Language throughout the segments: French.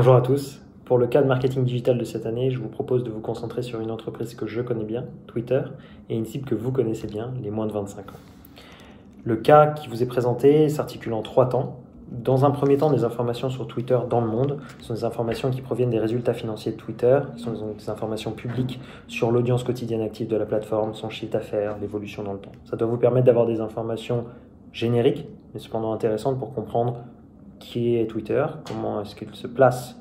Bonjour à tous. Pour le cas de marketing digital de cette année, je vous propose de vous concentrer sur une entreprise que je connais bien, Twitter, et une cible que vous connaissez bien, les moins de 25 ans. Le cas qui vous est présenté s'articule en 3 temps. Dans un premier temps, des informations sur Twitter dans le monde. Ce sont des informations qui proviennent des résultats financiers de Twitter, qui sont des informations publiques sur l'audience quotidienne active de la plateforme, son chiffre d'affaires, l'évolution dans le temps. Ça doit vous permettre d'avoir des informations génériques, mais cependant intéressantes pour comprendre qui est Twitter, comment est-ce qu'il se place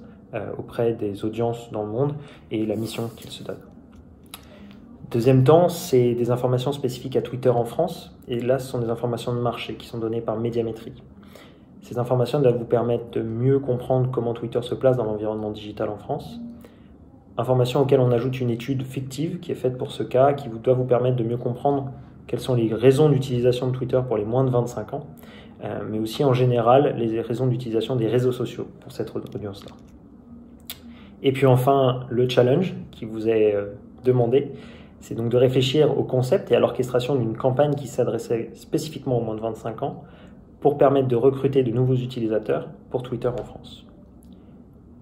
auprès des audiences dans le monde et la mission qu'il se donne. Deuxième temps, c'est des informations spécifiques à Twitter en France, et là, ce sont des informations de marché qui sont données par Médiamétrie. Ces informations doivent vous permettre de mieux comprendre comment Twitter se place dans l'environnement digital en France. Informations auxquelles on ajoute une étude fictive qui est faite pour ce cas, qui doit vous permettre de mieux comprendre quelles sont les raisons d'utilisation de Twitter pour les moins de 25 ans, mais aussi en général les raisons d'utilisation des réseaux sociaux pour cette audience-là. Et puis enfin, le challenge qui vous est demandé, c'est donc de réfléchir au concept et à l'orchestration d'une campagne qui s'adressait spécifiquement aux moins de 25 ans pour permettre de recruter de nouveaux utilisateurs pour Twitter en France.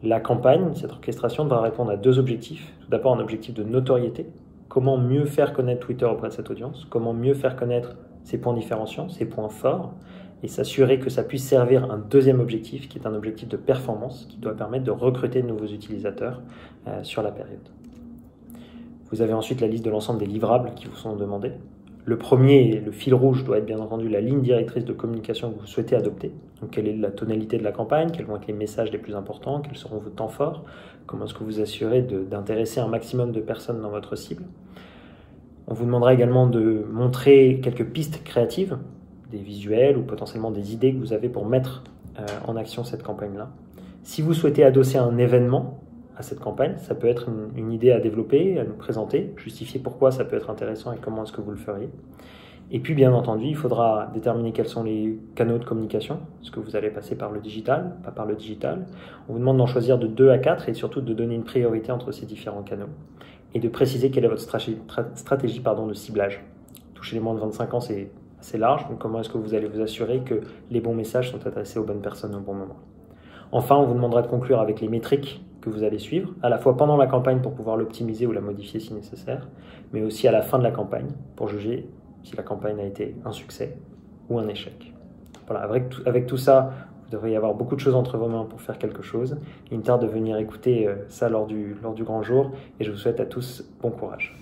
La campagne, cette orchestration, devra répondre à 2 objectifs. Tout d'abord, un objectif de notoriété. Comment mieux faire connaître Twitter auprès de cette audience? Comment mieux faire connaître ses points différenciants, ses points forts, et s'assurer que ça puisse servir un deuxième objectif, qui est un objectif de performance, qui doit permettre de recruter de nouveaux utilisateurs sur la période. Vous avez ensuite la liste de l'ensemble des livrables qui vous sont demandés. Le premier, le fil rouge, doit être bien entendu la ligne directrice de communication que vous souhaitez adopter. Donc, quelle est la tonalité de la campagne, quels vont être les messages les plus importants, quels seront vos temps forts, comment est-ce que vous assurez d'intéresser un maximum de personnes dans votre cible. On vous demandera également de montrer quelques pistes créatives, des visuels ou potentiellement des idées que vous avez pour mettre en action cette campagne-là. Si vous souhaitez adosser un événement à cette campagne, ça peut être une idée à développer, à nous présenter, justifier pourquoi ça peut être intéressant et comment est-ce que vous le feriez. Et puis bien entendu, il faudra déterminer quels sont les canaux de communication. Est-ce que vous allez passer par le digital, pas par le digital? On vous demande d'en choisir de 2 à 4 et surtout de donner une priorité entre ces différents canaux et de préciser quelle est votre stratégie de ciblage. Toucher les moins de 25 ans, c'est assez large, donc comment est-ce que vous allez vous assurer que les bons messages sont adressés aux bonnes personnes au bon moment. Enfin, on vous demandera de conclure avec les métriques que vous allez suivre, à la fois pendant la campagne pour pouvoir l'optimiser ou la modifier si nécessaire, mais aussi à la fin de la campagne pour juger si la campagne a été un succès ou un échec. Voilà, avec tout ça, vous devriez avoir beaucoup de choses entre vos mains pour faire quelque chose. Il me tarde de venir écouter ça lors du grand jour et je vous souhaite à tous bon courage.